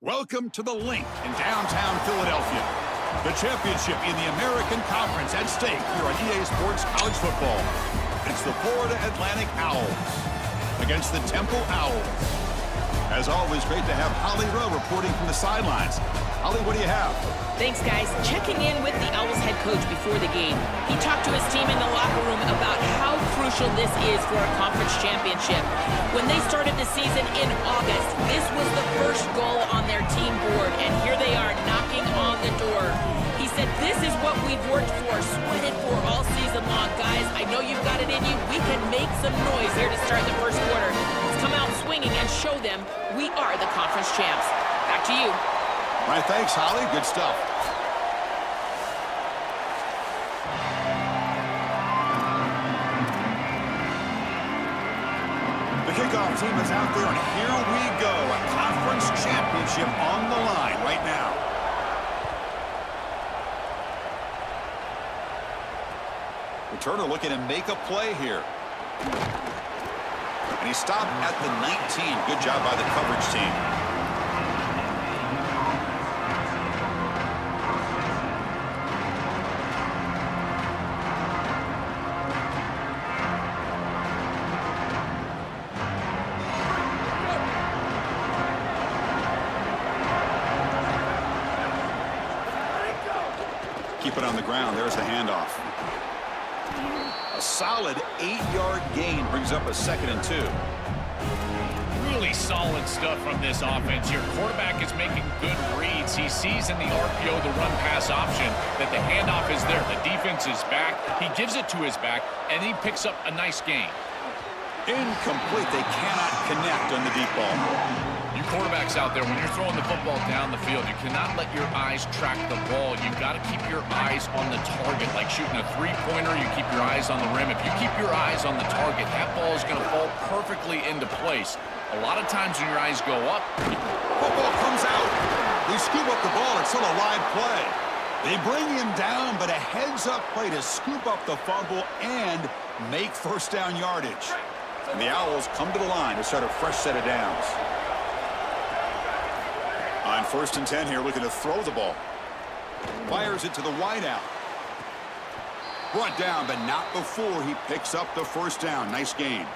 Welcome to the Link in downtown Philadelphia. The championship in the American Conference at stake here on EA Sports College Football. It's the Florida Atlantic Owls against the Temple Owls. As always, great to have Holly Rowe reporting from the sidelines. Holly, what do you have? Thanks, guys. Checking in with the Owls head coach before the game. He talked to his team in the locker room about how crucial this is for a conference championship. When they started the season in August, this was the first goal on their team board, and here they are knocking on the door. He said, this is what we've worked for, sweated for all season long. Guys, I know you've got it in you. We can make some noise here to start the first quarter. Let's come out swinging and show them we are the conference champs. Back to you. All right, thanks, Holly. Good stuff. The kickoff team is out there, and here we go. A conference championship on the line right now. Returner looking to make a play here. And he stopped at the 19. Good job by the coverage team. Keep it on the ground. There's the handoff. A solid 8-yard gain brings up a 2nd and 2. Really solid stuff from this offense. Your quarterback is making good reads. He sees in the RPO, the run-pass option, that the handoff is there. The defense is back. He gives it to his back, and he picks up a nice gain. Incomplete. They cannot connect on the deep ball. You quarterbacks out there, when you're throwing the football down the field, you cannot let your eyes track the ball. You've got to keep your eyes on the target. Like shooting a three-pointer, you keep your eyes on the rim. If you keep your eyes on the target, that ball is going to fall perfectly into place. A lot of times when your eyes go up, football comes out. They scoop up the ball. It's still a live play. They bring him down, but a heads-up play to scoop up the fumble and make first down yardage. And the Owls come to the line to start a fresh set of downs. On 1st and 10 here, looking to throw the ball. Fires it to the wideout. Brought down, but not before he picks up the first down. Nice gain.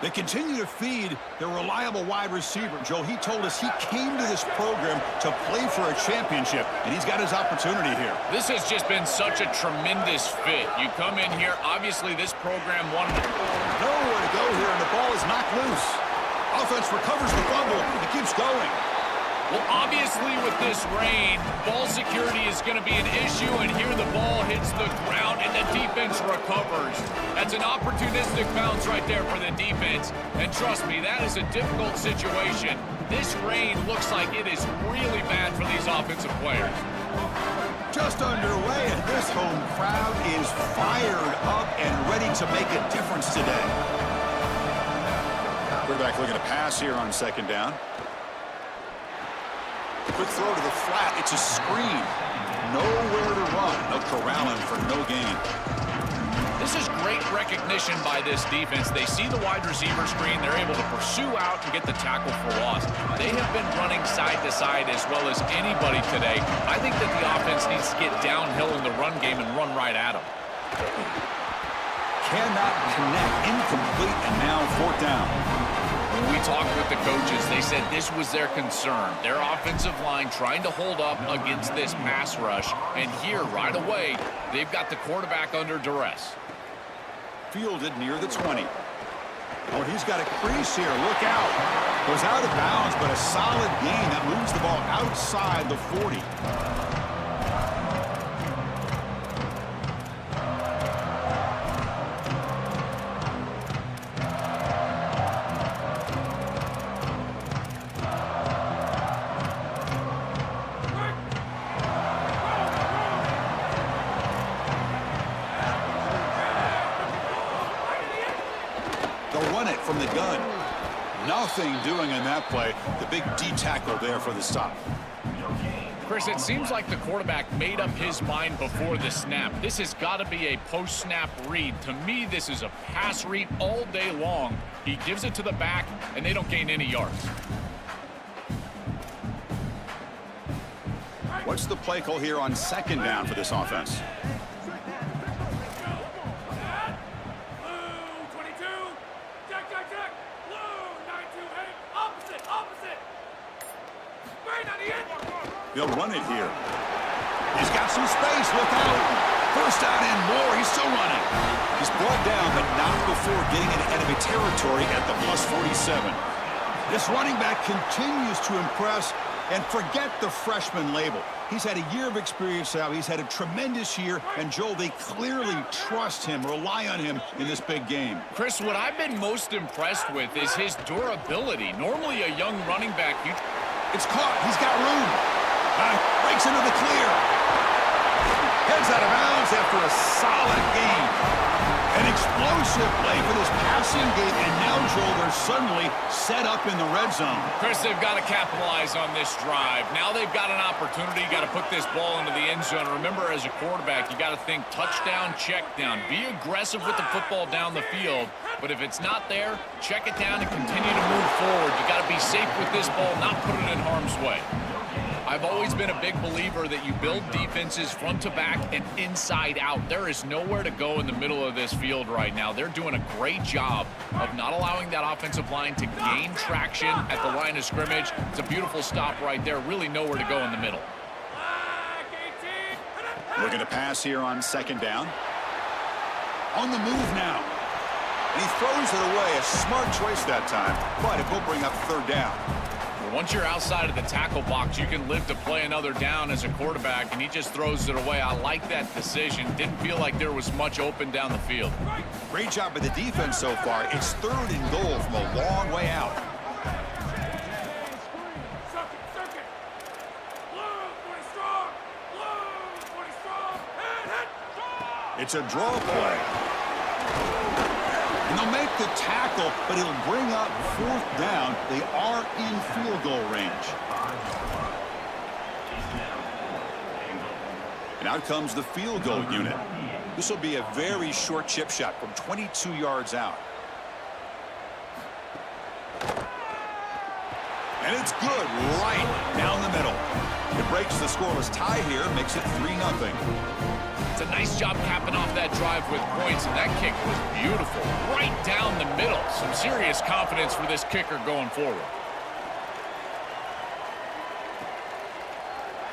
They continue to feed their reliable wide receiver. Joe, he told us he came to this program to play for a championship, and he's got his opportunity here. This has just been such a tremendous fit. You come in here, obviously this program wanted to... Nowhere to go here, and the ball is knocked loose. Offense recovers the fumble. It keeps going. Well, obviously with this rain, ball security is going to be an issue, and here the ball hits the ground and the defense recovers. That's an opportunistic bounce right there for the defense, and trust me, that is a difficult situation. This rain looks like it is really bad for these offensive players. Just underway, and this home crowd is fired up and ready to make a difference today. Quarterback looking to pass here on 2nd down. Quick throw to the flat. It's a screen. Nowhere to run. No corralling for no gain. This is great recognition by this defense. They see the wide receiver screen. They're able to pursue out and get the tackle for loss. They have been running side to side as well as anybody today. I think that the offense needs to get downhill in the run game and run right at them. Cannot connect. Incomplete, and now 4th down. When we talked with the coaches, they said this was their concern. Their offensive line trying to hold up against this pass rush. And here, right away, they've got the quarterback under duress. Fielded near the 20. Oh, he's got a crease here. Look out. Goes out of bounds, but a solid gain that moves the ball outside the 40. From the gun. Nothing doing in that play. The big D tackle there for the stop. Chris, it seems like the quarterback made up his mind before the snap. This has got to be a post-snap read. To me, this is a pass read all day long. He gives it to the back, and they don't gain any yards. What's the play call here on second down for this offense? They'll run it here. He's got some space. Look out. First down and more. He's still running. He's brought down, but not before getting into enemy territory at the +47. This running back continues to impress, and forget the freshman label. He's had a year of experience now. He's had a tremendous year, and Joel, they clearly trust him, rely on him in this big game. Chris, what I've been most impressed with is his durability. Normally a young running back, it's caught. He's got room. Breaks into the clear. Heads out of bounds after a solid game. An explosive play for this passing game, and now, Joel, they're suddenly set up in the red zone. Chris, they've got to capitalize on this drive. Now they've got an opportunity. You got to put this ball into the end zone. Remember, as a quarterback, you got to think touchdown, check down. Be aggressive with the football down the field. But if it's not there, check it down and continue to move forward. You got to be safe with this ball, not put it in harm's way. I've always been a big believer that you build defenses front to back and inside out. There is nowhere to go in the middle of this field right now. They're doing a great job of not allowing that offensive line to gain traction at the line of scrimmage. It's a beautiful stop right there. Really nowhere to go in the middle. Looking to pass here on second down. On the move now. And he throws it away. A smart choice that time, but it will bring up third down. Once you're outside of the tackle box, you can live to play another down as a quarterback, and he just throws it away. I like that decision. Didn't feel like there was much open down the field. Great job by the defense so far. It's third and goal from a long way out. It's a draw play. And they'll make the tackle, but he'll bring up fourth down. They are in field goal range. And out comes the field goal unit. This will be a very short chip shot from 22 yards out. And it's good right down the middle. It breaks the scoreless tie here, makes it 3-0. It's a nice job capping off that drive with points, and that kick was beautiful. Right down the middle. Some serious confidence for this kicker going forward.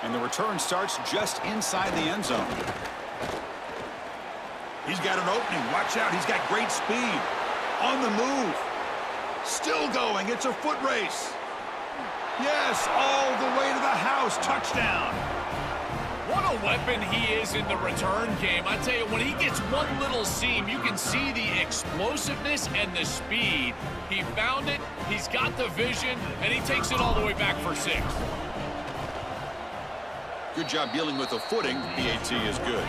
And the return starts just inside the end zone. He's got an opening. Watch out. He's got great speed. On the move. Still going. It's a foot race. Yes, all the way to the house. Touchdown. What a weapon he is in the return game. I tell you, when he gets one little seam, you can see the explosiveness and the speed. He found it, he's got the vision, and he takes it all the way back for 6. Good job dealing with the footing. PAT is good.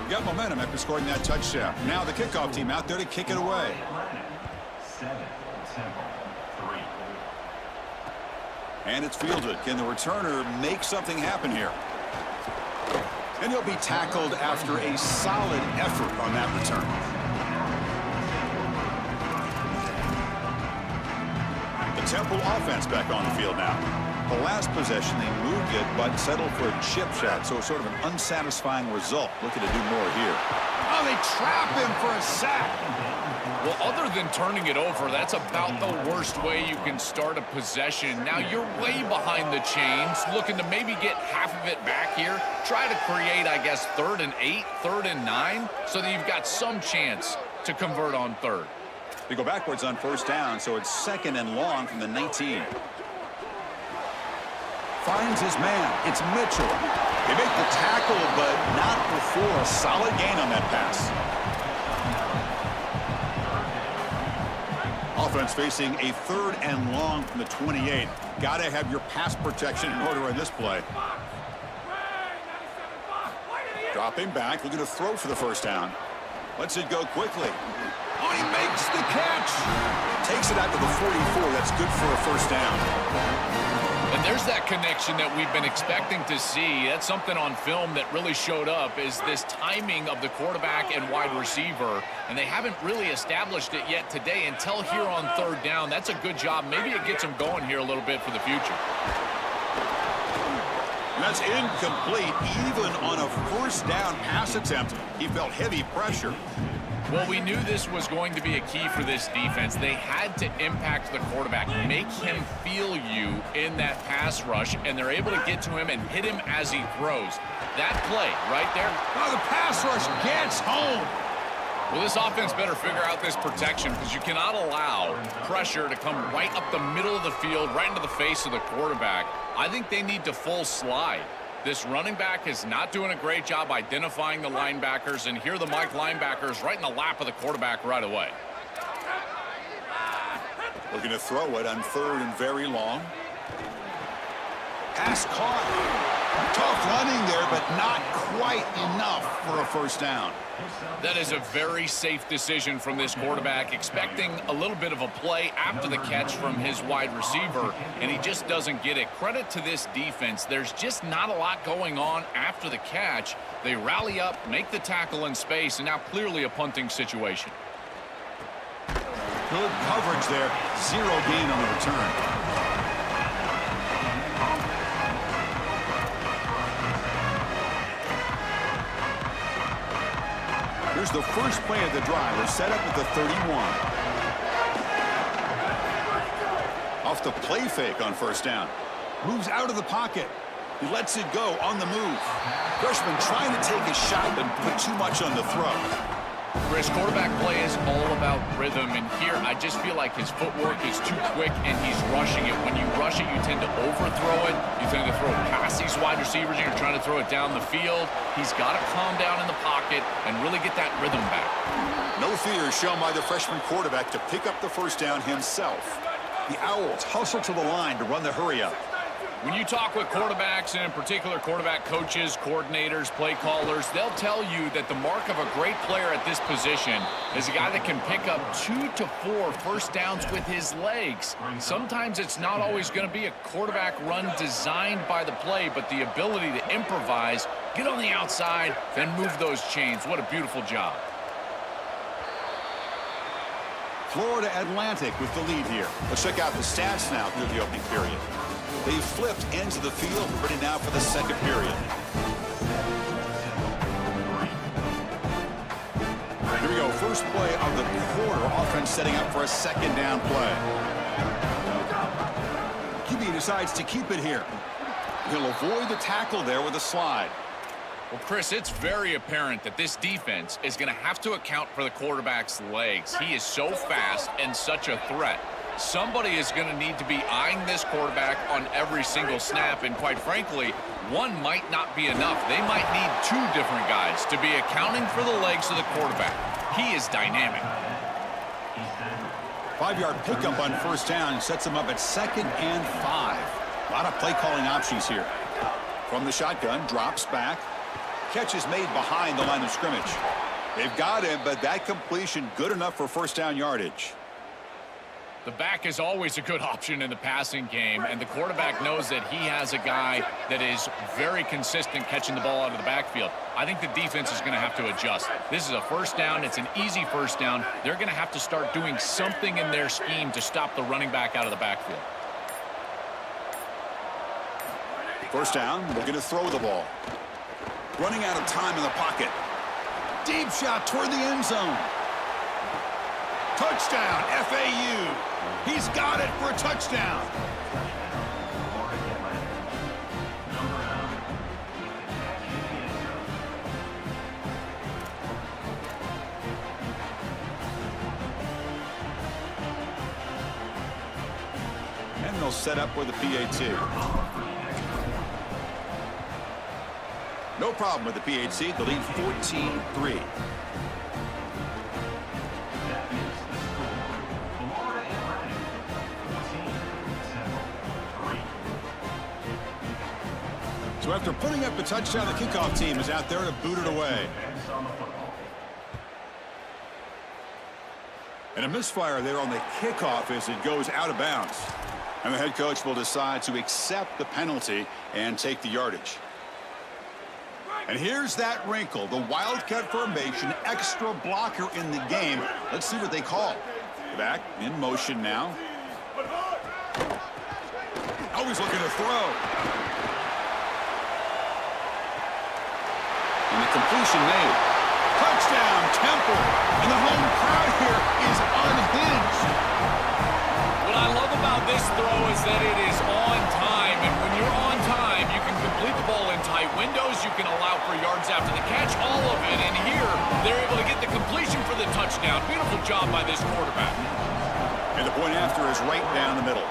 We got momentum after scoring that touchdown. Now the kickoff team out there to kick it away. 7-3. And it's fielded. Can the returner make something happen here? And he'll be tackled after a solid effort on that return. The Temple offense back on the field now. The last possession, they moved it, but settled for a chip shot, so sort of an unsatisfying result. Looking to do more here. Oh, they trap him for a sack. Well, other than turning it over, that's about the worst way you can start a possession. Now, you're way behind the chains, looking to maybe get half of it back here. Try to create, I guess, 3rd and 8, 3rd and 9, so that you've got some chance to convert on 3rd. They go backwards on first down, so it's 2nd and long from the 19. Finds his man. It's Mitchell. They make the tackle, but not before a solid gain on that pass. Offense facing a 3rd and long from the 28. Got to have your pass protection in order in this play. Dropping back, looking to throw for the first down. Lets it go quickly. Oh, he makes the catch. Takes it out to the 44. That's good for a first down. And there's that connection that we've been expecting to see. That's something on film that really showed up, is this timing of the quarterback and wide receiver. And they haven't really established it yet today until here on 3rd down. That's a good job. Maybe it gets them going here a little bit for the future. And that's incomplete. Even on a first down pass attempt, he felt heavy pressure. Well, we knew this was going to be a key for this defense. They had to impact the quarterback, make him feel you in that pass rush, and they're able to get to him and hit him as he throws. That play right there. Oh, the pass rush gets home. Well, this offense better figure out this protection because you cannot allow pressure to come right up the middle of the field, right into the face of the quarterback. I think they need to full slide. This running back is not doing a great job identifying the linebackers, and here the Mike linebackers right in the lap of the quarterback right away. Looking to throw it on 3rd and very long. Pass caught. Tough running there, but not quite enough for a first down. That is a very safe decision from this quarterback, expecting a little bit of a play after the catch from his wide receiver, and he just doesn't get it. Credit to this defense. There's just not a lot going on after the catch. They rally up, make the tackle in space, and now clearly a punting situation. Good coverage there. 0 gain on the return. Here's the first play of the drive. They're set up at the 31. Off the play fake on first down. Moves out of the pocket. He lets it go on the move. Freshman trying to take a shot but put too much on the throw. Chris, quarterback play is all about rhythm, and here I just feel like his footwork is too quick and he's rushing it. When you rush it, you tend to overthrow it. You tend to throw it past these wide receivers, and you're trying to throw it down the field. He's got to calm down in the pocket and really get that rhythm back. No fear shown by the freshman quarterback to pick up the first down himself. The Owls hustle to the line to run the hurry up. When you talk with quarterbacks, and in particular quarterback coaches, coordinators, play callers, they'll tell you that the mark of a great player at this position is a guy that can pick up 2 to 4 first downs with his legs. Sometimes it's not always going to be a quarterback run designed by the play, but the ability to improvise, get on the outside, then move those chains. What a beautiful job. Florida Atlantic with the lead here. Let's check out the stats now through the opening period. They've flipped ends of the field, ready now for the second period. Here we go, first play of the quarter. Offense setting up for a second down play. QB decides to keep it here. He'll avoid the tackle there with a slide. Well, Chris, it's very apparent that this defense is going to have to account for the quarterback's legs. He is so fast and such a threat. Somebody is going to need to be eyeing this quarterback on every single snap, and quite frankly, one might not be enough. They might need 2 different guys to be accounting for the legs of the quarterback. He is dynamic. 5-yard pickup on first down sets him up at 2nd and 5. A lot of play calling options here. From the shotgun, drops back. Catch is made behind the line of scrimmage. They've got him, but that completion good enough for first down yardage. The back is always a good option in the passing game, and the quarterback knows that he has a guy that is very consistent catching the ball out of the backfield. I think the defense is going to have to adjust. This is a first down. It's an easy first down. They're going to have to start doing something in their scheme to stop the running back out of the backfield. First down, looking to throw the ball. Running out of time in the pocket. Deep shot toward the end zone. Touchdown, FAU. He's got it for a touchdown. And they'll set up with a PAT. No problem with the PAT. The lead 14-3. So after putting up the touchdown, the kickoff team is out there to boot it away. And a misfire there on the kickoff as it goes out of bounds. And the head coach will decide to accept the penalty and take the yardage. And here's that wrinkle, the Wildcat formation, extra blocker in the game. Let's see what they call. Back in motion now. Always looking to throw. completion made. Touchdown, Temple. And the home crowd here is unhinged. What I love about this throw is that it is on time. And when you're on time, you can complete the ball in tight windows. You can allow for yards after the catch, all of it. And here, they're able to get the completion for the touchdown. Beautiful job by this quarterback. And the point after is right down the middle.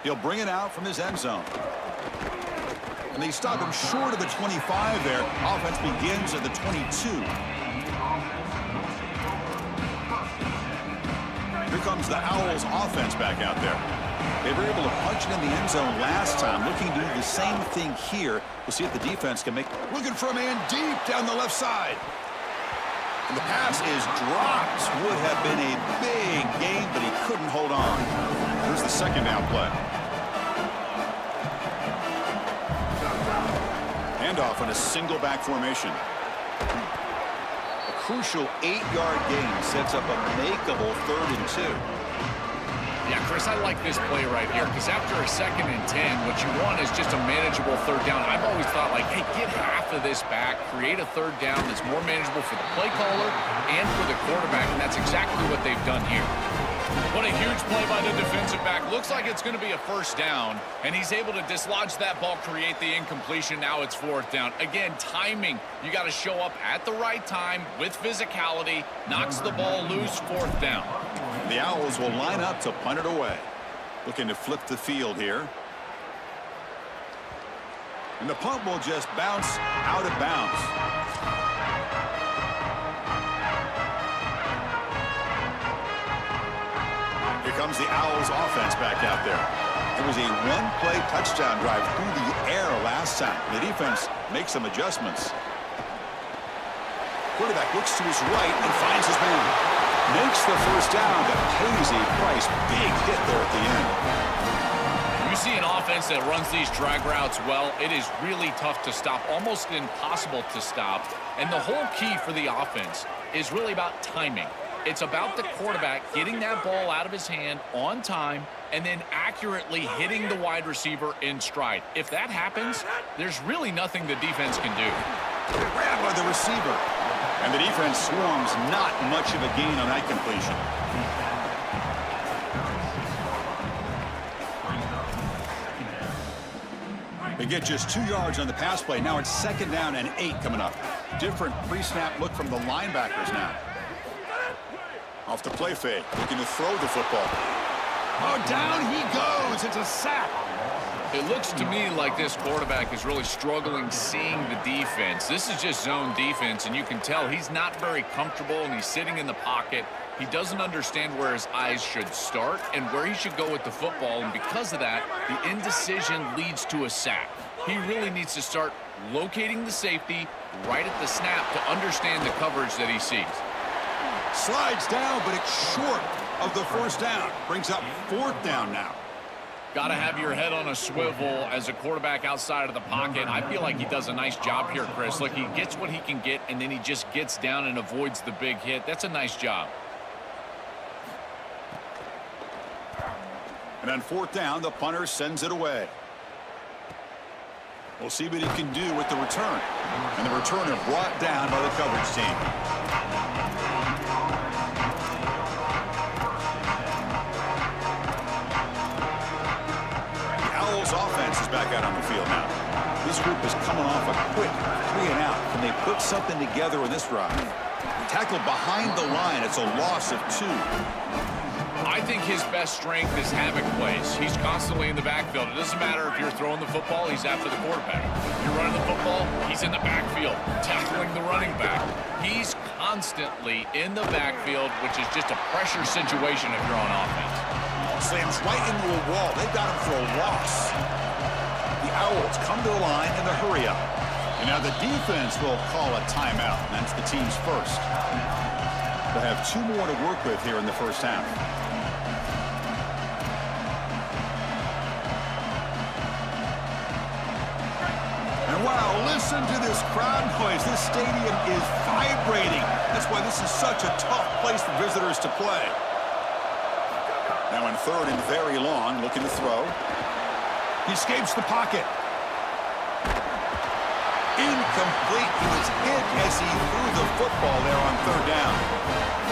He'll bring it out from his end zone. And they stop him short of the 25 there. Offense begins at the 22. Here comes the Owls offense back out there. They were able to punch it in the end zone last time. Looking to do the same thing here. We'll see if the defense can make... Looking for a man deep down the left side. And the pass is dropped. Would have been a big gain, but he couldn't hold on. Here's the second down play. Handoff in a single back formation. A crucial 8-yard gain sets up a makeable 3rd and 2. Yeah, Chris, I like this play right here because after a 2nd and 10, what you want is just a manageable 3rd down. I've always thought, like, hey, get half of this back, create a 3rd down that's more manageable for the play caller and for the quarterback, and that's exactly what they've done here. What a huge play by the defensive back. Looks like it's going to be a 1st down, and he's able to dislodge that ball, create the incompletion. Now it's 4th down. Again, timing. You got to show up at the right time with physicality. Knocks the ball loose, 4th down. The Owls will line up to punt it away. Looking to flip the field here. And the punt will just bounce out of bounds. Here comes the Owls offense back out there. It was a one-play touchdown drive through the air last time. The defense makes some adjustments. Quarterback looks to his right and finds his man. Makes the 1st down, but pays a price. Big hit there at the end. You see an offense that runs these drag routes well, it is really tough to stop, almost impossible to stop. And the whole key for the offense is really about timing. It's about the quarterback getting that ball out of his hand on time and then accurately hitting the wide receiver in stride. If that happens, there's really nothing the defense can do. Grabbed by the receiver. And the defense swarms, not much of a gain on that completion. They get just 2 yards on the pass play. Now it's 2nd down and 8 coming up. Different pre-snap look from the linebackers now. Off the play fake, looking to throw the football. Oh, down he goes. It's a sack. It looks to me like this quarterback is really struggling seeing the defense. This is just zone defense, and you can tell he's not very comfortable, and he's sitting in the pocket. He doesn't understand where his eyes should start and where he should go with the football, and because of that, the indecision leads to a sack. He really needs to start locating the safety right at the snap to understand the coverage that he sees. Slides down, but it's short of the 1st down. Brings up 4th down now. Got to have your head on a swivel as a quarterback outside of the pocket. I feel like he does a nice job here, Chris. Look, he gets what he can get, and then he just gets down and avoids the big hit. That's a nice job. And on 4th down, the punter sends it away. We'll see what he can do with the return. And the returner brought down by the coverage team. Offense is back out on the field now. This group is coming off a quick 3 and out. Can they put something together in this drive? Tackled behind the line. It's a loss of 2. I think his best strength is havoc plays. He's constantly in the backfield. It doesn't matter if you're throwing the football, he's after the quarterback. If you're running the football, he's in the backfield, tackling the running back. He's constantly in the backfield, which is just a pressure situation if you're on offense. Slams right into a wall. They've got him for a loss. The Owls come to the line in the hurry up. And now the defense will call a timeout. And that's the team's first. They'll have 2 more to work with here in the 1st half. And wow, listen to this crowd noise. This stadium is vibrating. That's why this is such a tough place for visitors to play. Now in 3rd and very long, looking to throw. He escapes the pocket. Incomplete. He was hit as he threw the football there on third down.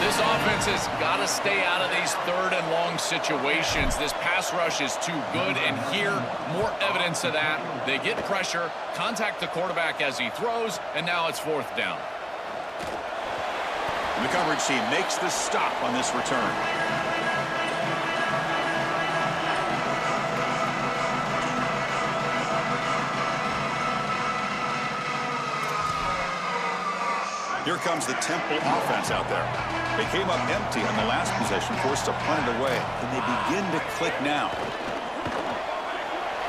This offense has got to stay out of these third and long situations. This pass rush is too good, and here, more evidence of that. They get pressure, contact the quarterback as he throws, and now it's fourth down. And the coverage team makes the stop on this return. Here comes the Temple offense out there. They came up empty on the last possession, forced to punt it away. And they begin to click now.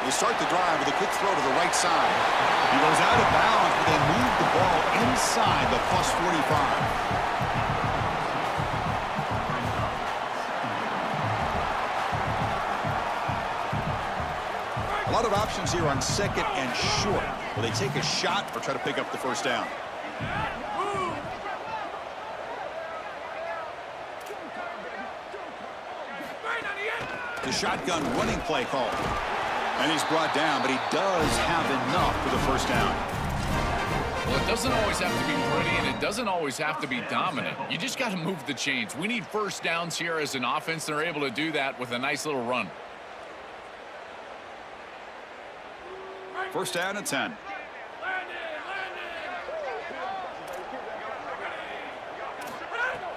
They start the drive with a quick throw to the right side. He goes out of bounds, but they move the ball inside the plus 45. A lot of options here on second and short. Will they take a shot or try to pick up the first down? The shotgun running play call. And he's brought down, but he does have enough for the first down. Well, it doesn't always have to be pretty, and it doesn't always have to be dominant. You just got to move the chains. We need first downs here as an offense. They're able to do that with a nice little run. First down at 10.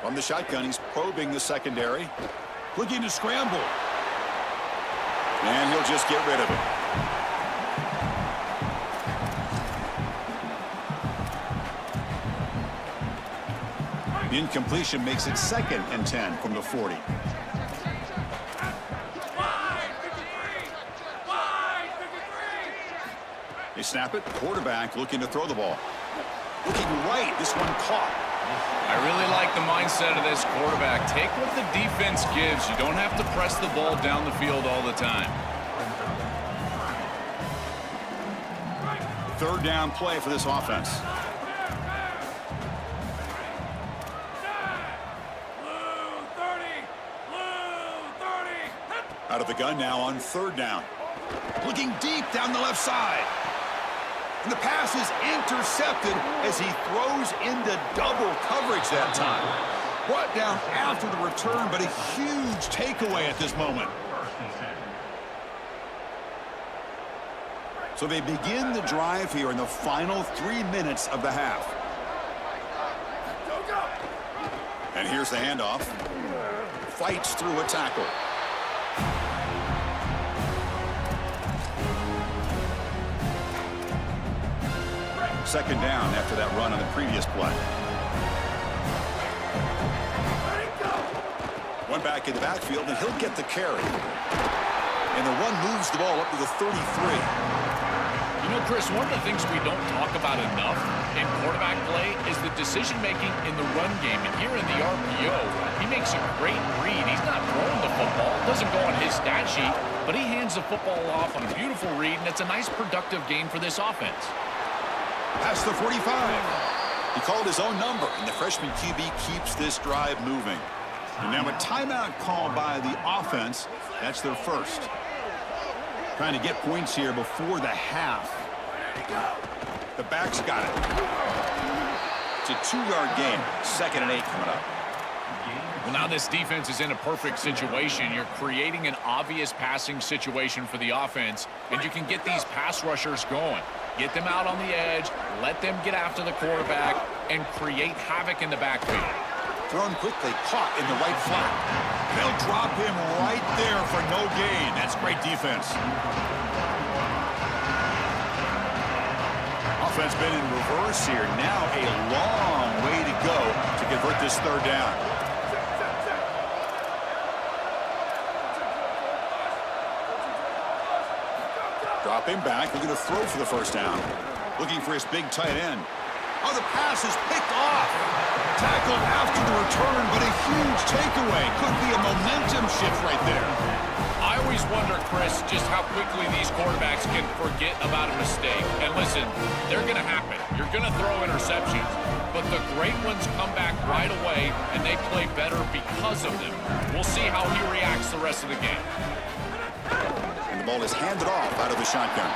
From the shotgun, he's probing the secondary. Looking to scramble. And he'll just get rid of it. The incompletion makes it second and 10 from the 40. They snap it. Quarterback looking to throw the ball. Looking right. This one caught. I really like the mindset of this quarterback. Take what the defense gives. You don't have to press the ball down the field all the time. Third down play for this offense. Out of the gun now on third down. Looking deep down the left side. And the pass is intercepted as he throws into double coverage that time. Brought down after the return, but a huge takeaway at this moment. So they begin the drive here in the final 3 minutes of the half. And here's the handoff. Fights through a tackle. Second down after that run on the previous play. One back in the backfield, and he'll get the carry. And the run moves the ball up to the 33. You know, Chris, one of the things we don't talk about enough in quarterback play is the decision-making in the run game. And here in the RPO, he makes a great read. He's not throwing the football. It doesn't go on his stat sheet, but he hands the football off on a beautiful read, and it's a nice, productive game for this offense. Past the 45. He called his own number, and the freshman QB keeps this drive moving. And now a timeout call by the offense. That's their first. Trying to get points here before the half. The back's got it. It's a 2-yard gain. 2nd and 8 coming up. Well, now this defense is in a perfect situation. You're creating an obvious passing situation for the offense, and you can get these pass rushers going. Get them out on the edge, let them get after the quarterback, and create havoc in the backfield. Thrown quickly, caught in the right flat. They'll drop him right there for no gain. That's great defense. Offense been in reverse here. Now a long way to go to convert this third down. Drop him back, looking to throw for the first down. Looking for his big tight end. Oh, the pass is picked off. Tackled after the return, but a huge takeaway. Could be a momentum shift right there. I always wonder, Chris, just how quickly these quarterbacks can forget about a mistake. And listen, they're going to happen. You're going to throw interceptions. But the great ones come back right away, and they play better because of them. We'll see how he reacts the rest of the game. And the ball is handed off out of the shotgun.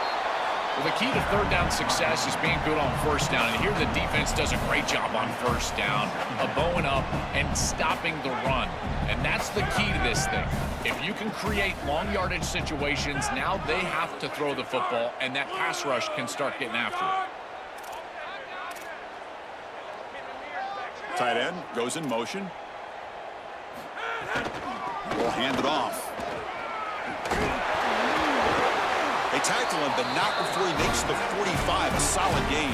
Well, the key to third down success is being good on first down. And here the defense does a great job on first down of bowing up and stopping the run. And that's the key to this thing. If you can create long yardage situations, now they have to throw the football, and that pass rush can start getting after it. Tight end goes in motion. Will hand it off. They tackle him, but not before he makes the 45. A solid gain.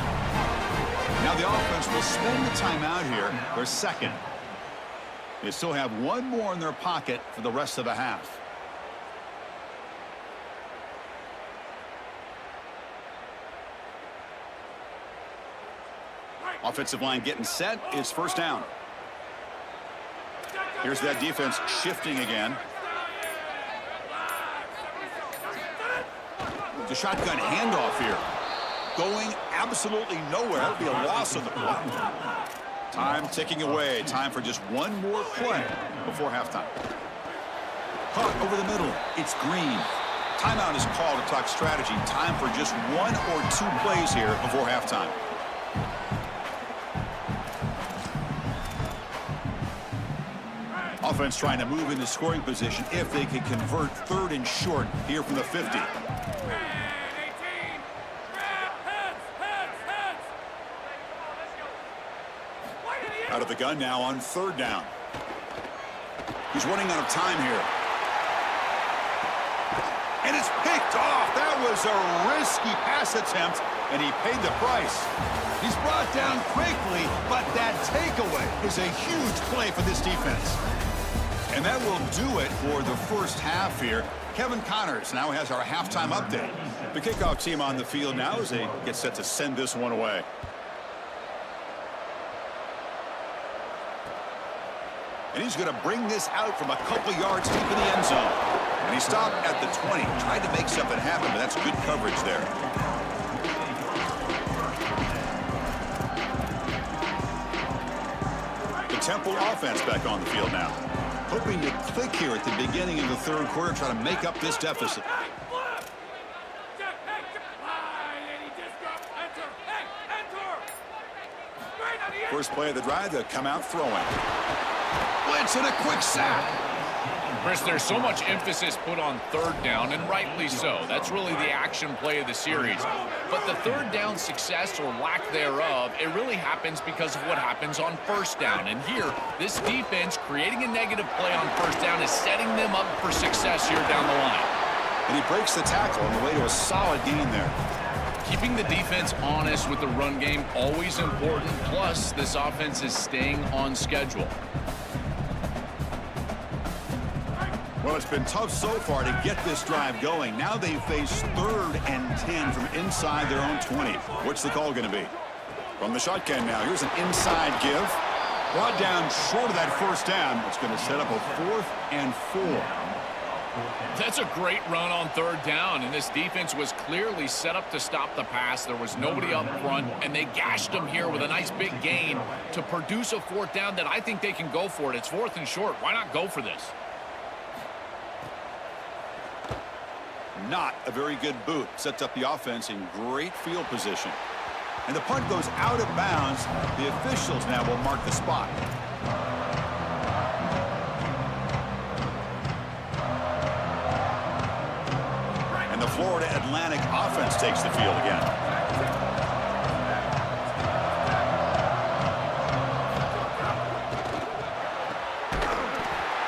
Now the offense will spend the timeout here. Their second. They still have one more in their pocket for the rest of the half. Offensive line getting set. It's first down. Here's that defense shifting again. The shotgun handoff here. Going absolutely nowhere. That'll be a loss of the play. Time ticking away. Time for just one more play before halftime. Caught over the middle. It's Green. Timeout is called to talk strategy. Time for just one or two plays here before halftime. Offense trying to move into scoring position if they can convert third and short here from the 50. Out of the gun now on third down. He's running out of time here. And it's picked off. That was a risky pass attempt, and he paid the price. He's brought down quickly, but that takeaway is a huge play for this defense. And that will do it for the first half here. Kevin Connors now has our halftime update. The kickoff team on the field now as they get set to send this one away. And he's going to bring this out from a couple yards deep in the end zone. And he stopped at the 20. Tried to make something happen, but that's good coverage there. The Temple offense back on the field now. Hoping to click here at the beginning of the third quarter, try to make up this deficit. First play of the drive, they'll come out throwing. Blitz and a quick sack. Chris, there's so much emphasis put on third down, and rightly so. That's really the action play of the series. But the third down success or lack thereof, it really happens because of what happens on first down. And here, this defense creating a negative play on first down is setting them up for success here down the line. And he breaks the tackle on the way to a solid gain there. Keeping the defense honest with the run game, always important. Plus, this offense is staying on schedule. Well, it's been tough so far to get this drive going. Now they face 3rd and 10 from inside their own 20. What's the call going to be? From the shotgun now. Here's an inside give. Brought down short of that first down. It's going to set up a 4th and 4. That's a great run on third down, and this defense was clearly set up to stop the pass. There was nobody up front, and they gashed them here with a nice big gain to produce a 4th down that I think they can go for it. It's 4th and short. Why not go for this? Not a very good boot. Sets up the offense in great field position. And the punt goes out of bounds. The officials now will mark the spot. And the Florida Atlantic offense takes the field again.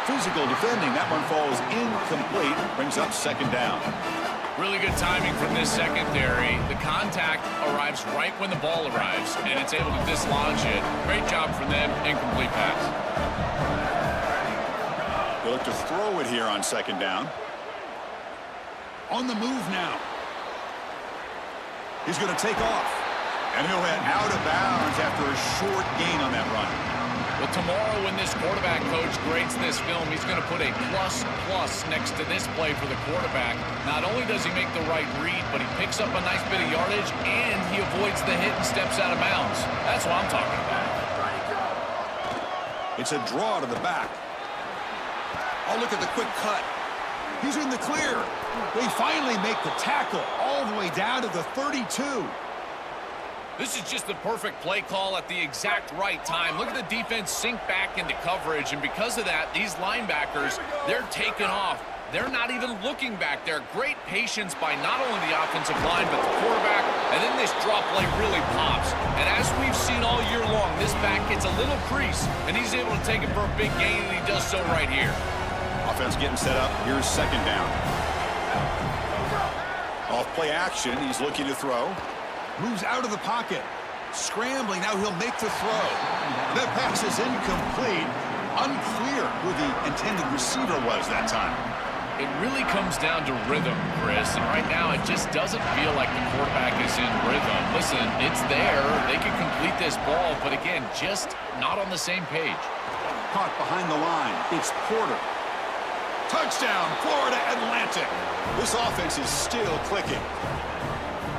Physical defending. That one falls incomplete. Brings up second down. Really good timing from this secondary. The contact arrives right when the ball arrives, and it's able to dislodge it. Great job from them. Incomplete pass. They look to throw it here on second down. On the move now. He's going to take off. And he'll head out of bounds after a short gain on that run. Well, tomorrow when this quarterback coach grades this film, he's going to put a plus next to this play for the quarterback. Not only does he make the right read, but he picks up a nice bit of yardage, and he avoids the hit and steps out of bounds. That's what I'm talking about. It's a draw to the back. Oh, look at the quick cut. He's in the clear. They finally make the tackle all all the way down to the 32. This is just the perfect play call at the exact right time. Look at the defense sink back into coverage, and because of that, these linebackers, they're taking off. They're not even looking back there. Great patience by not only the offensive line, but the quarterback, and then this drop play really pops. And as we've seen all year long, this back gets a little crease, and he's able to take it for a big gain, and he does so right here. Offense getting set up. Here's second down. Off play action. He's looking to throw. Moves out of the pocket. Scrambling. Now he'll make the throw. That pass is incomplete. Unclear who the intended receiver was that time. It really comes down to rhythm, Chris, and right now it just doesn't feel like the quarterback is in rhythm. Listen, it's there. They can complete this ball, but again, just not on the same page. Caught behind the line. It's Porter. Touchdown, Florida Atlantic. This offense is still clicking.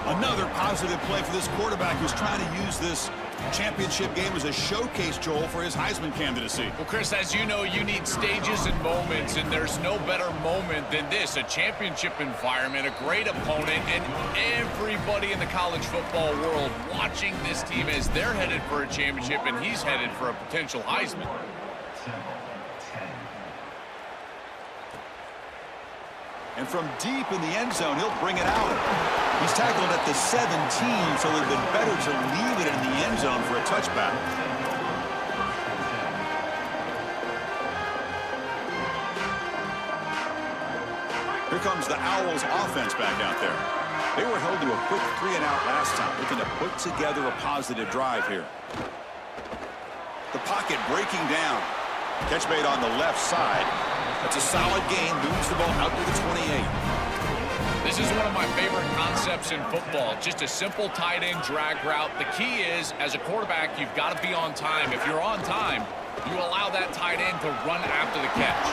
Another positive play for this quarterback who's trying to use this championship game as a showcase, Joel, for his Heisman candidacy. Well, Chris, as you know, you need stages and moments, and there's no better moment than this, a championship environment, a great opponent, and everybody in the college football world watching this team as they're headed for a championship, and he's headed for a potential Heisman. And from deep in the end zone, he'll bring it out. He's tackled at the 17, so it would have been better to leave it in the end zone for a touchback. Here comes the Owls offense back out there. They were held to a quick 3-and-out last time, looking to put together a positive drive here. The pocket breaking down. Catch made on the left side. That's a solid gain. Moves the ball out to the 28. This is one of my favorite concepts in football. Just a simple tight end drag route. The key is, as a quarterback, you've got to be on time. If you're on time, you allow that tight end to run after the catch.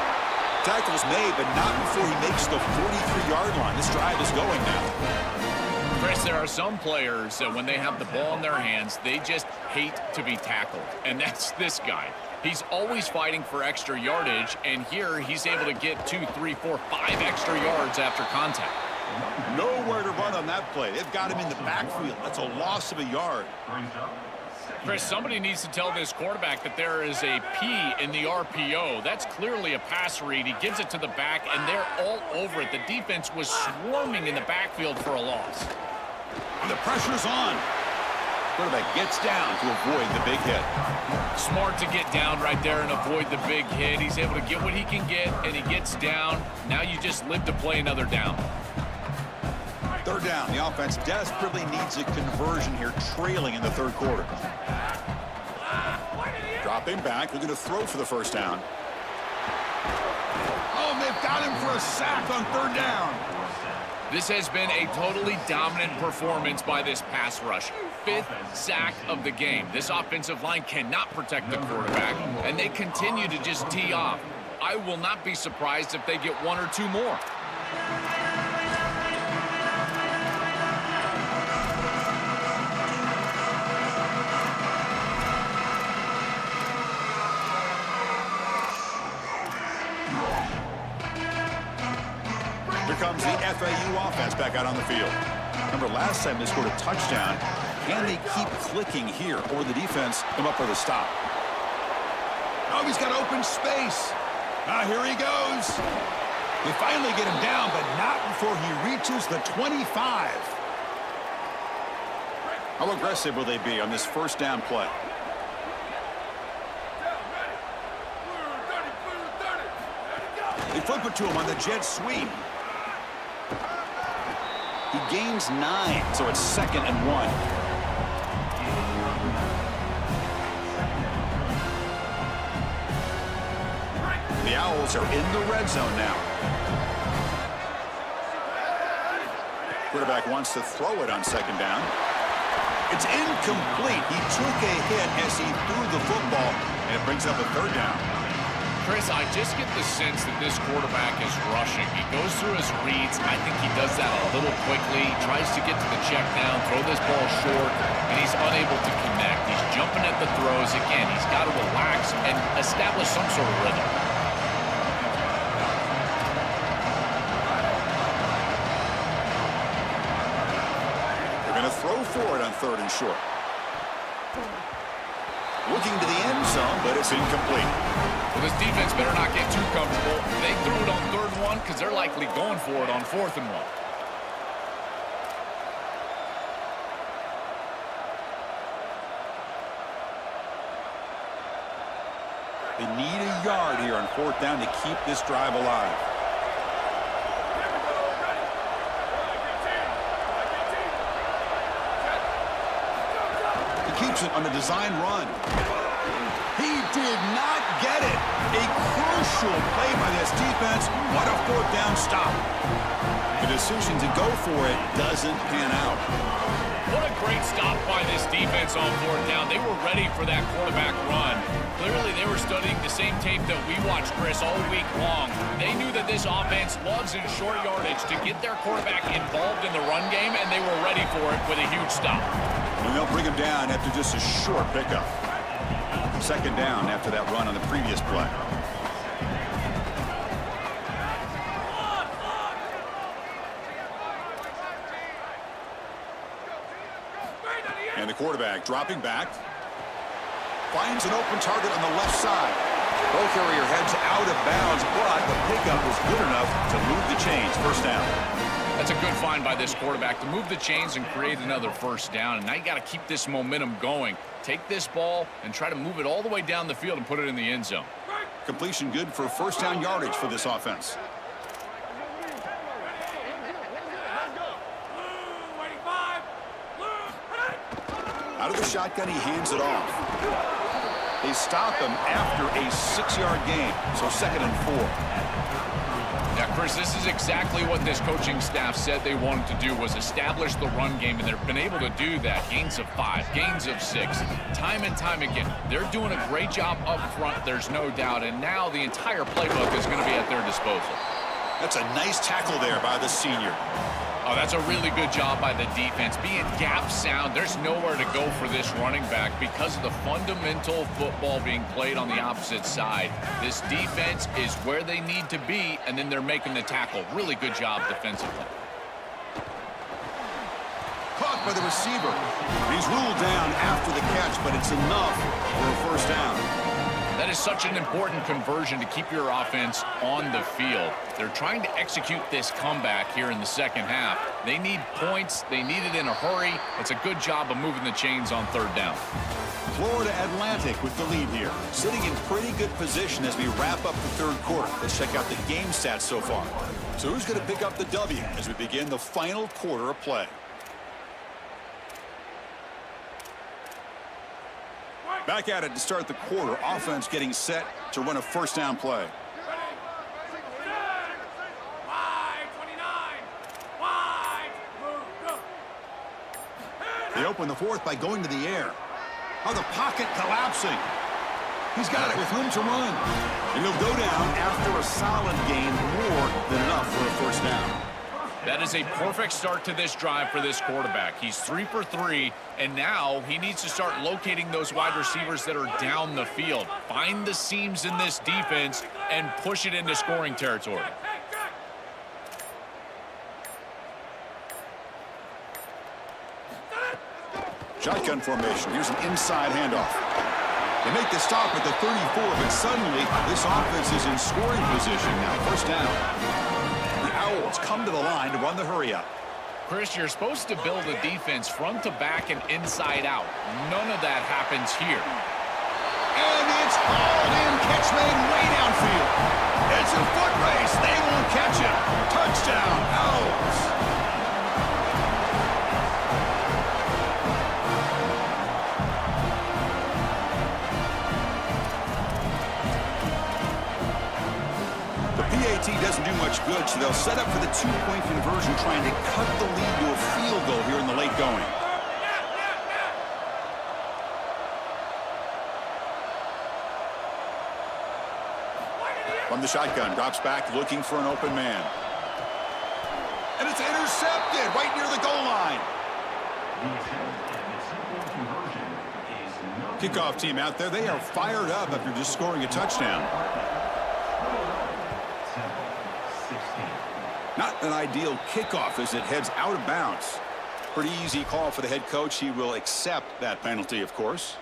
Tackle's made, but not before he makes the 43-yard line. This drive is going now. Chris, there are some players that when they have the ball in their hands, they just hate to be tackled. And that's this guy. He's always fighting for extra yardage, and here he's able to get 2, 3, 4, 5 extra yards after contact. Nowhere to run on that play. They've got him in the backfield. That's a loss of a yard. Chris, somebody needs to tell this quarterback that there is a P in the RPO. That's clearly a pass read. He gives it to the back, and they're all over it. The defense was swarming in the backfield for a loss. And the pressure's on. Quarterback gets down to avoid the big hit. Smart to get down right there and avoid the big hit. He's able to get what he can get, and he gets down. Now you just live to play another down. Third down. The offense desperately needs a conversion here, trailing in the third quarter. Dropping back, looking to throw for the first down. Oh, and they've got him for a sack on third down. This has been a totally dominant performance by this pass rush. 5th sack of the game. This offensive line cannot protect the quarterback, and they continue to just tee off. I will not be surprised if they get 1 or 2 more. Here comes the FAU offense back out on the field. Remember, last time they scored a touchdown. Can they keep clicking here, or the defense come up with a stop? Oh, he's got open space. Here he goes. They finally get him down, but not before he reaches the 25. How aggressive will they be on this first down play? They flip it to him on the jet sweep. He gains 9, so it's 2nd and 1. The Owls are in the red zone now. Quarterback wants to throw it on 2nd down. It's incomplete. He took a hit as he threw the football, and it brings up a 3rd down. Chris, I just get the sense that this quarterback is rushing. He goes through his reads. I think he does that a little quickly. He tries to get to the check down, throw this ball short, and he's unable to connect. He's jumping at the throws. Again, he's got to relax and establish some sort of rhythm. for it on 3rd and short. Looking to the end zone, but it's incomplete. Well, this defense better not get too comfortable. They threw it on 3rd and 1 because they're likely going for it on 4th and 1. They need a yard here on 4th down to keep this drive alive. He keeps it on the design run. He did not get it. A crucial play by this defense. What a 4th down stop. The decision to go for it doesn't pan out. What a great stop by this defense on 4th down. They were ready for that quarterback run. Clearly, they were studying the same tape that we watched, Chris, all week long. They knew that this offense loves in short yardage to get their quarterback involved in the run game, and they were ready for it with a huge stop. And they'll bring him down after just a short pickup. 2nd down after that run on the previous play. And the quarterback dropping back. Finds an open target on the left side. Ball carrier heads out of bounds, but the pickup is good enough to move the chains. 1st down. That's a good find by this quarterback to move the chains and create another 1st down. And now you got to keep this momentum going. Take this ball and try to move it all the way down the field and put it in the end zone. Completion good for 1st down yardage for this offense. Out of the shotgun, he hands it off. They stop him after a 6-yard gain, so 2nd and 4. Now, Chris, this is exactly what this coaching staff said they wanted to do, was establish the run game, and they've been able to do that. Gains of 5, gains of 6, time and time again. They're doing a great job up front, there's no doubt, and now the entire playbook is going to be at their disposal. That's a nice tackle there by the senior. Oh, that's a really good job by the defense. Being gap sound, there's nowhere to go for this running back because of the fundamental football being played on the opposite side. This defense is where they need to be, and then they're making the tackle. Really good job defensively. Caught by the receiver. He's ruled down after the catch, but it's enough for a 1st down. That is such an important conversion to keep your offense on the field. They're trying to execute this comeback here in the 2nd half. They need points. They need it in a hurry. It's a good job of moving the chains on 3rd down. Florida Atlantic with the lead here. Sitting in pretty good position as we wrap up the 3rd quarter. Let's check out the game stats so far. So who's going to pick up the W as we begin the final quarter of play? Back at it to start the quarter. Offense getting set to run a 1st down play. They open the 4th by going to the air. Oh, the pocket collapsing. He's got it with room to run. And he'll go down after a solid gain, more than enough for a 1st down. That is a perfect start to this drive for this quarterback. He's 3 for 3, and now he needs to start locating those wide receivers that are down the field. Find the seams in this defense and push it into scoring territory. Shotgun formation. Here's an inside handoff. They make the stop at the 34, but suddenly this offense is in scoring position now. 1st down. Owls come to the line to run the hurry up. Chris, you're supposed to build a defense front to back and inside out. None of that happens here. And it's hauled in, catch made way downfield. It's a foot race. They won't catch him. Touchdown, Owls. PAT doesn't do much good, so they'll set up for the 2-point conversion, trying to cut the lead to a field goal here in the late going. From the shotgun, drops back, looking for an open man. And it's intercepted right near the goal line. Kickoff team out there, they are fired up after just scoring a touchdown. Not an ideal kickoff as it heads out of bounds. Pretty easy call for the head coach. He will accept that penalty, of course.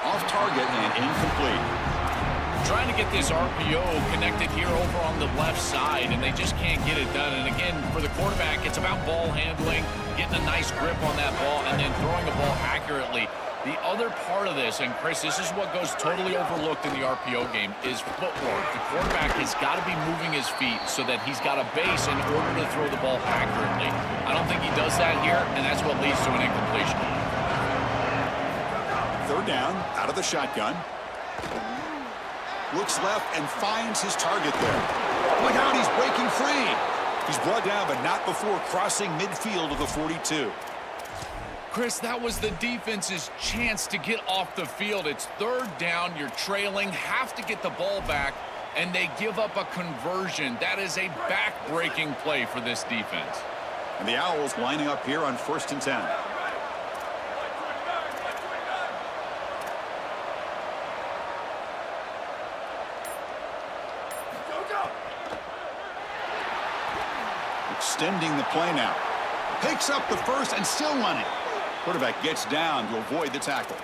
Off target and incomplete. Trying to get this RPO connected here over on the left side, and they just can't get it done. And again, for the quarterback, it's about ball handling, getting a nice grip on that ball, and then throwing the ball accurately. The other part of this, and Chris, this is what goes totally overlooked in the RPO game, is footwork. The quarterback has got to be moving his feet so that he's got a base in order to throw the ball accurately. I don't think he does that here, and that's what leads to an incompletion. Third down, out of the shotgun. Looks left and finds his target there. Look out, he's breaking free. He's brought down, but not before crossing midfield of the 42. Chris, that was the defense's chance to get off the field. It's third down, you're trailing, have to get the ball back, and they give up a conversion. That is a back-breaking play for this defense. And the Owls lining up here on 1st and 10. Extending the play now. Picks up the first and still running. Quarterback gets down to avoid the tackle.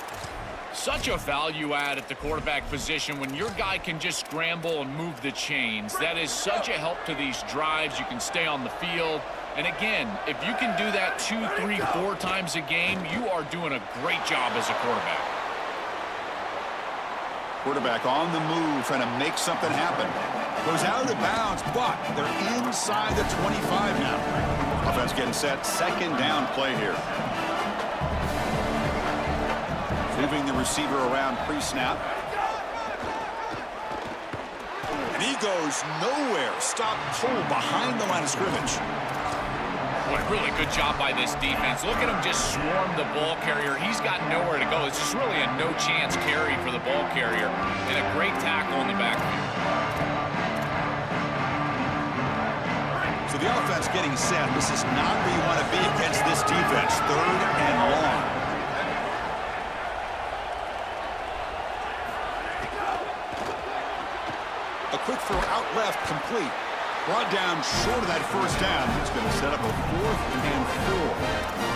Such a value add at the quarterback position when your guy can just scramble and move the chains. That is such a help to these drives. You can stay on the field. And again, if you can do that 2, 3, 4 times a game, you are doing a great job as a quarterback. Quarterback on the move, trying to make something happen. Goes out of bounds, but they're inside the 25 now. Offense getting set. Second down play here. Moving the receiver around pre-snap. And he goes nowhere. Stop cold behind the line of scrimmage. What a really good job by this defense. Look at him just swarm the ball carrier. He's got nowhere to go. It's just really a no-chance carry for the ball carrier. And a great tackle in the backfield. So the offense getting set. This is not where you want to be against this defense. Third and long. A quick throw out left, complete. Brought down short of that first down. It's going to set up a 4th and 4.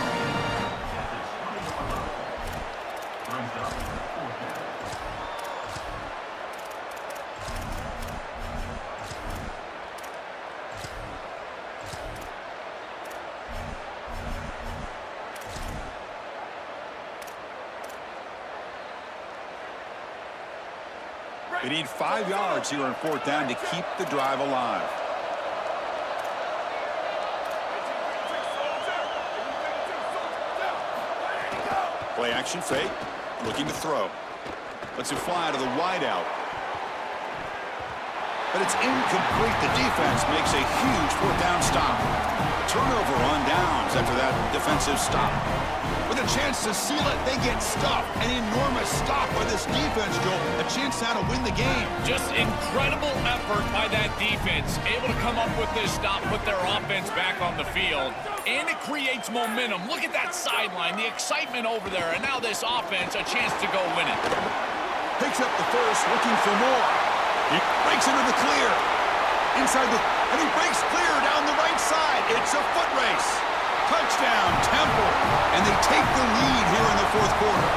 They need 5 yards here on 4th down to keep the drive alive. Play action fake, looking to throw. Lets it fly to the wideout. But it's incomplete. The defense makes a huge 4th down stop. Turnover on downs after that defensive stop. With a chance to seal it, they get stuffed. An enormous stop by this defense, Joel. A chance now to win the game. Just incredible effort by that defense. Able to come up with this stop, put their offense back on the field. And it creates momentum. Look at that sideline, the excitement over there. And now this offense, a chance to go win it. Picks up the first, looking for more. He breaks into the clear. Inside the... And he breaks clear down the right side. It's a foot race. Touchdown, Temple. And they take the lead here in the 4th quarter.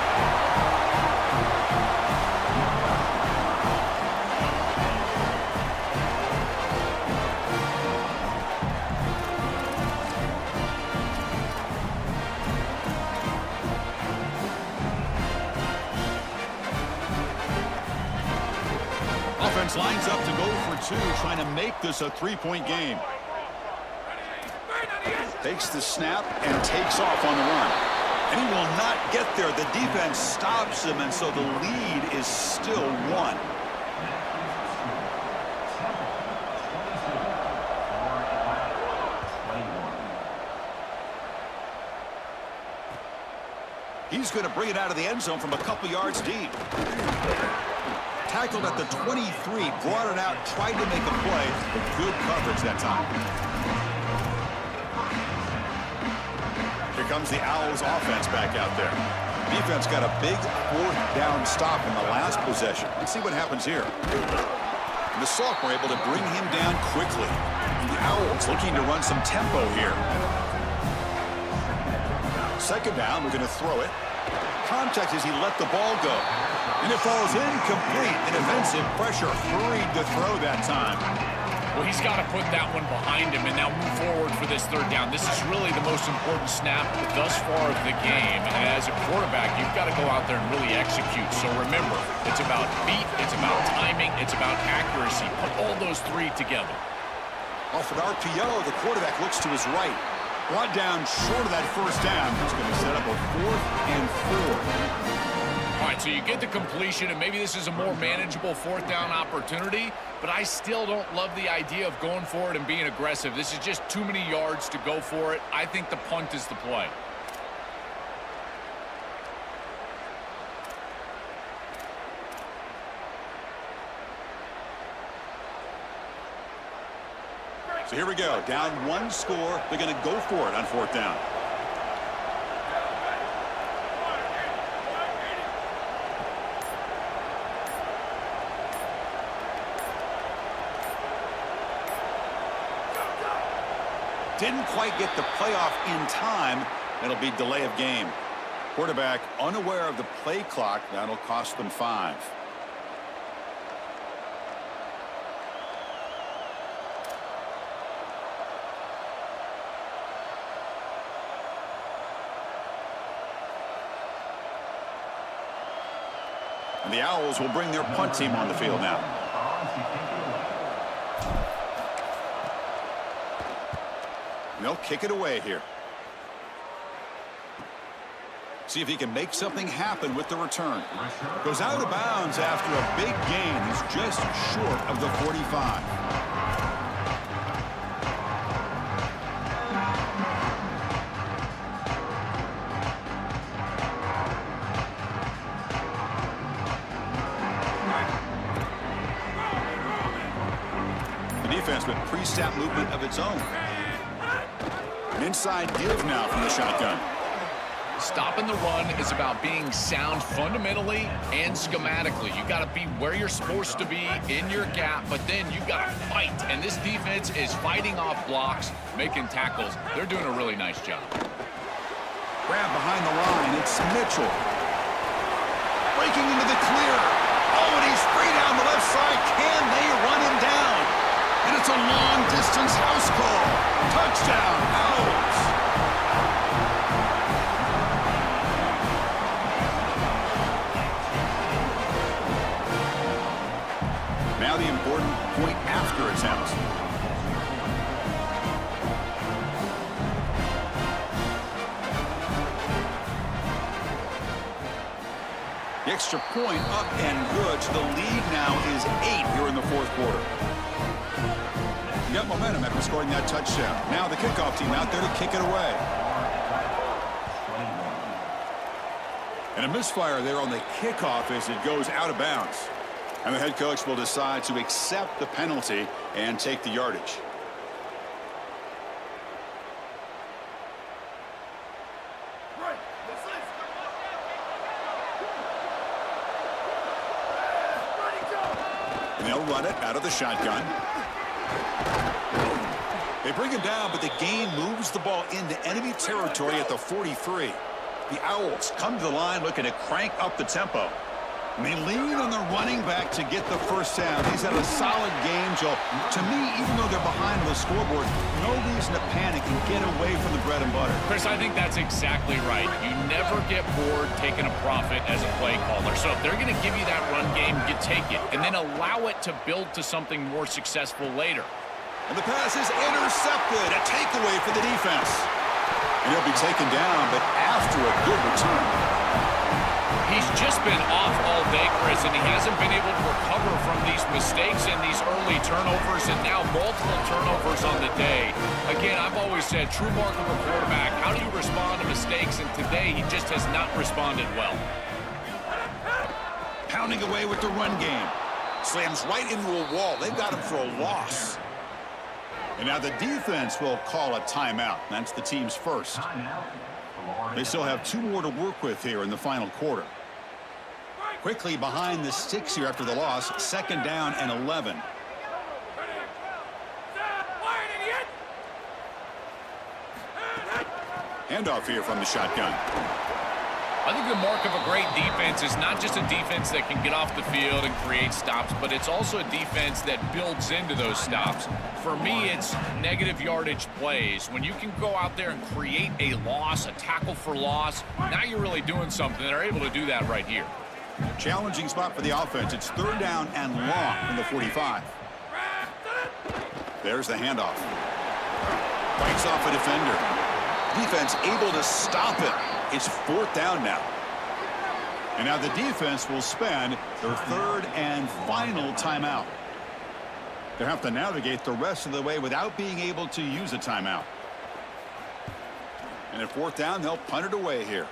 Offense lines up to go for 2, trying to make this a 3-point game. Takes the snap and takes off on the run. And he will not get there. The defense stops him, and so the lead is still 1. He's going to bring it out of the end zone from a couple yards deep. Tackled at the 23, brought it out, tried to make a play, but good coverage that time. Here comes the Owls offense back out there. Defense got a big fourth down stop in the last possession. Let's see what happens here. And the sophomore able to bring him down quickly. The Owls looking to run some tempo here. Second down, we're going to throw it. Contact as he let the ball go. And it falls incomplete. An offensive pressure hurried to throw that time. Well, he's got to put that one behind him and now move forward for this third down. This is really the most important snap thus far of the game. And as a quarterback, you've got to go out there and really execute. So remember, it's about feet, it's about timing, it's about accuracy. Put all those three together. Off an RPO, the quarterback looks to his right. Brought down short of that first down. It's going to set up a 4th and 4. All right, so you get the completion, and maybe this is a more manageable fourth down opportunity, but I still don't love the idea of going for it and being aggressive. This is just too many yards to go for it. I think the punt is the play. So here we go. Down one score. They're going to go for it on fourth down. Didn't quite get the playoff in time. It'll be delay of game. Quarterback unaware of the play clock. That'll cost them 5. And the Owls will bring their punt team on the field now. They'll kick it away here. See if he can make something happen with the return. Goes out of bounds after a big gain. He's just short of the 45. The defense with pre-snap movement of its own. An inside give now from the shotgun. Stopping the run is about being sound fundamentally and schematically. You got to be where you're supposed to be in your gap, but then you got to fight. And this defense is fighting off blocks, making tackles. They're doing a really nice job. Grab behind the line. It's Mitchell. Breaking into the clear. Oh, and he's free down the left side. Can they run him down? And it's a long-distance house call. Touchdown, Owls. Now the important point after its house. The extra point up and good. So the lead now is 8 here in the fourth quarter. You got momentum after scoring that touchdown. Now the kickoff team out there to kick it away. And a misfire there on the kickoff as it goes out of bounds. And the head coach will decide to accept the penalty and take the yardage. And they'll run it out of the shotgun. They bring him down, but the gain moves the ball into enemy territory at the 43. The Owls come to the line looking to crank up the tempo. And they lean on the running back to get the first down. He's had a solid game, Joe. To me, even though they're behind on the scoreboard, no reason to panic and get away from the bread and butter. Chris, I think that's exactly right. You never get bored taking a profit as a play caller. So if they're going to give you that run game, you take it. And then allow it to build to something more successful later. And the pass is intercepted. A takeaway for the defense. And he'll be taken down, but after a good return. He's just been off all day, Chris, and he hasn't been able to recover from these mistakes and these early turnovers, and now multiple turnovers on the day. Again, I've always said, true mark of a quarterback, how do you respond to mistakes? And today, he just has not responded well. Pounding away with the run game. Slams right into a wall. They've got him for a loss. And now the defense will call a timeout. That's the team's first. They still have 2 more to work with here in the final quarter. Quickly behind the sticks here after the loss. 2nd down and 11. Handoff here from the shotgun. I think the mark of a great defense is not just a defense that can get off the field and create stops, but it's also a defense that builds into those stops. For me, it's negative yardage plays. When you can go out there and create a loss, a tackle for loss, now you're really doing something. They're able to do that right here. Challenging spot for the offense. It's 3rd down and long from the 45. There's the handoff. Bites off a defender. Defense able to stop it. It's 4th down now. And now the defense will spend their 3rd and final timeout. They'll have to navigate the rest of the way without being able to use a timeout. And at 4th down, they'll punt it away here.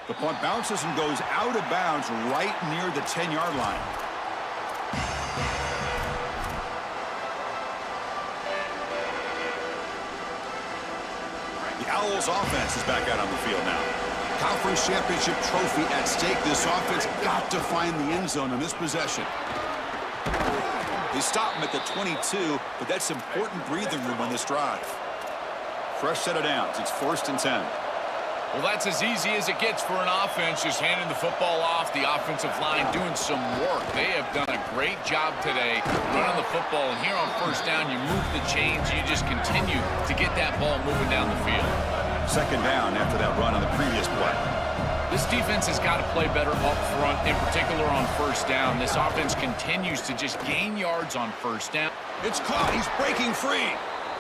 The punt bounces and goes out of bounds right near the 10-yard line. The Owls offense is back out on the field now. Conference championship trophy at stake. This offense got to find the end zone on this possession. They stop him at the 22, but that's important breathing room on this drive. Fresh set of downs. It's 1st and 10. Well, that's as easy as it gets for an offense, just handing the football off. The offensive line doing some work. They have done a great job today running the football. And here on 1st down, you move the chains. You just continue to get that ball moving down the field. 2nd down after that run on the previous play. This defense has got to play better up front, in particular on 1st down. This offense continues to just gain yards on 1st down. It's caught. He's breaking free.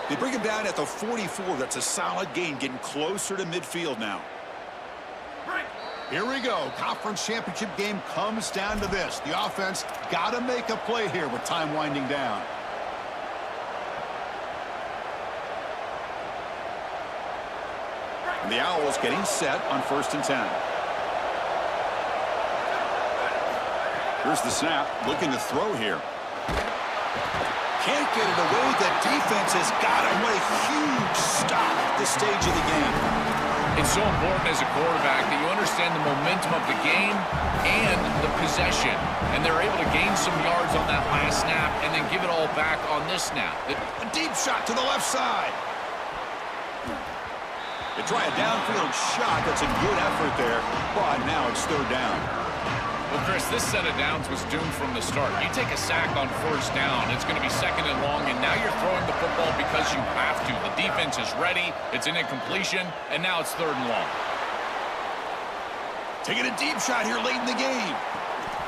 They bring him down at the 44. That's a solid gain, getting closer to midfield now. Here we go. Conference championship game comes down to this. The offense got to make a play here with time winding down. And the Owls getting set on 1st and 10. Here's the snap. Looking to throw here. Can't get it away. The defense has got him. What a huge stop at this stage of the game. It's so important as a quarterback that you understand the momentum of the game and the possession. And they're able to gain some yards on that last snap and then give it all back on this snap. A deep shot to the left side. They try a downfield shot. That's a good effort there. But now it's 3rd down. Well, Chris, this set of downs was doomed from the start. You take a sack on 1st down, it's going to be 2nd and long, and now you're throwing the football because you have to. The defense is ready, it's an incompletion, and now it's 3rd and long. Taking a deep shot here late in the game.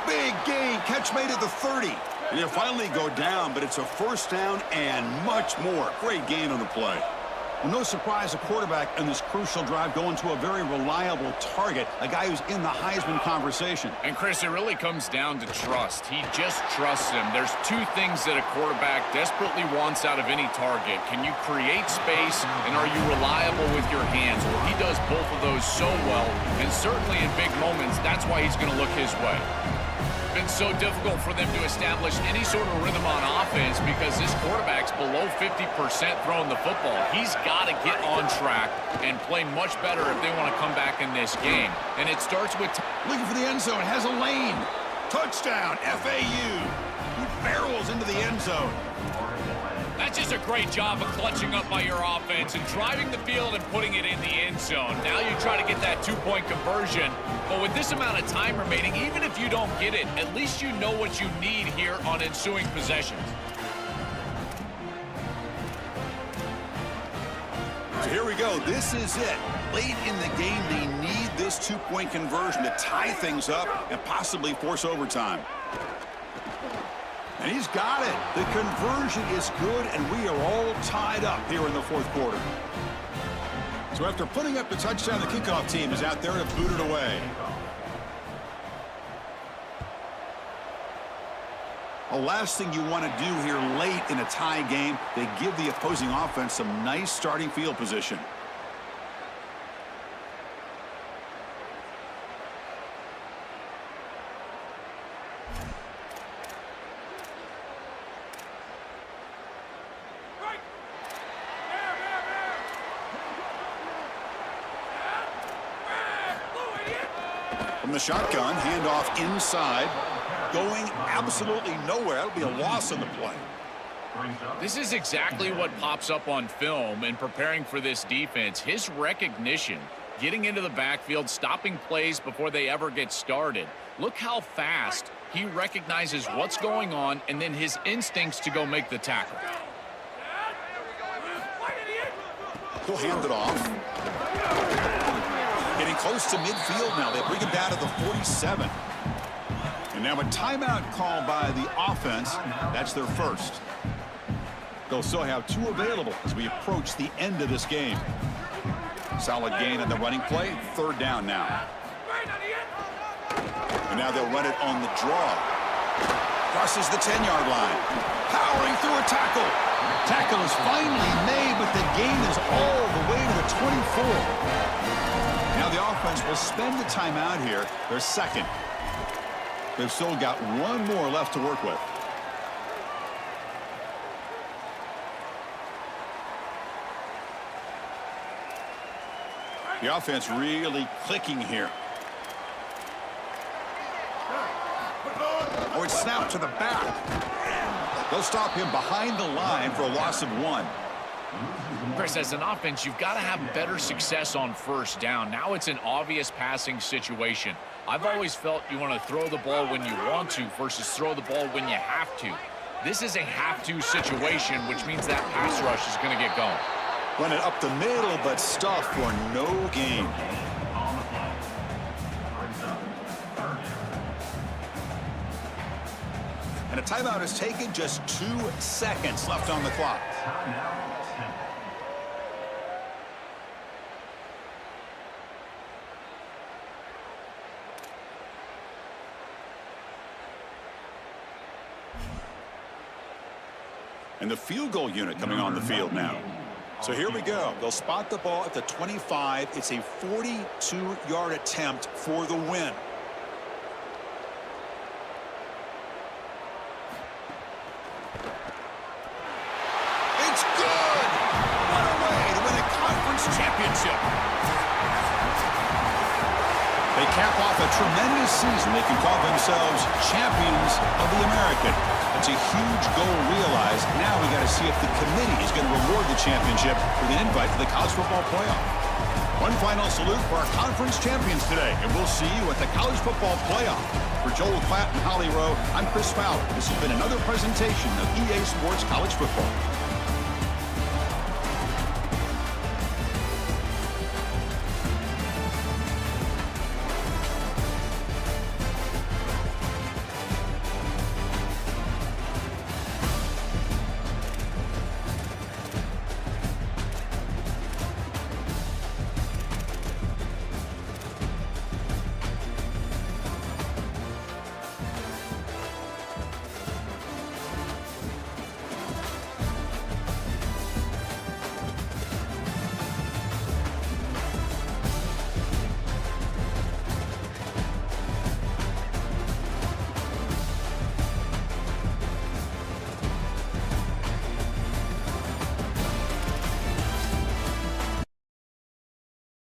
Big gain, catch made at the 30. And they'll finally go down, but it's a 1st down and much more. Great gain on the play. Well, no surprise, a quarterback in this crucial drive going to a very reliable target, a guy who's in the Heisman conversation. And, Chris, it really comes down to trust. He just trusts him. There's 2 things that a quarterback desperately wants out of any target. Can you create space, and are you reliable with your hands? Well, he does both of those so well, and certainly in big moments, that's why he's going to look his way. Been so difficult for them to establish any sort of rhythm on offense because this quarterback's below 50% throwing the football. He's got to get on track and play much better if they want to come back in this game. And it starts with looking for the end zone, has a lane. Touchdown, FAU. He barrels into the end zone. That's just a great job of clutching up by your offense and driving the field and putting it in the end zone. Now you try to get that 2-point conversion. But with this amount of time remaining, even if you don't get it, at least you know what you need here on ensuing possessions. So here we go. This is it. Late in the game, they need this 2-point conversion to tie things up and possibly force overtime. And he's got it. The conversion is good, and we are all tied up here in the 4th quarter. So after putting up the touchdown, the kickoff team is out there to boot it away. The last thing you want to do here late in a tie game, they give the opposing offense some nice starting field position. From the shotgun, handoff inside, going absolutely nowhere. That'll be a loss on the play. This is exactly what pops up on film in preparing for this defense. His recognition, getting into the backfield, stopping plays before they ever get started. Look how fast he recognizes what's going on and then his instincts to go make the tackle. He'll hand it off. Getting close to midfield now. They bring him down to the 47. And now a timeout called by the offense. That's their first. They'll still have 2 available as we approach the end of this game. Solid gain on the running play. 3rd down now. And now they'll run it on the draw. Crosses the 10-yard line. Powering through a tackle. Tackle is finally made, but the gain is all the way to the 24. Now the offense will spend the timeout here. Their second. They've still got 1 more left to work with. The offense really clicking here. Oh, it's snapped to the back. They'll stop him behind the line for a loss of 1. Chris, as an offense, you've got to have better success on 1st down. Now it's an obvious passing situation. I've always felt you want to throw the ball when you want to versus throw the ball when you have to. This is a have-to situation, which means that pass rush is going to get going. Run it up the middle, but stuff for no gain. And a timeout is taken. Just 2 seconds left on the clock. And the field goal unit coming on the field now. So here we go. They'll spot the ball at the 25. It's a 42-yard attempt for the win. It's good! What a way to win a conference championship. They cap off a tremendous season. They can call themselves champions of the American. That's a huge goal realized. Now we got to see if the committee is going to reward the championship with an invite to the college football playoff. One final salute for our conference champions today, and we'll see you at the college football playoff. For Joel Klatt and Holly Rowe, I'm Chris Fowler. This has been another presentation of EA Sports College Football.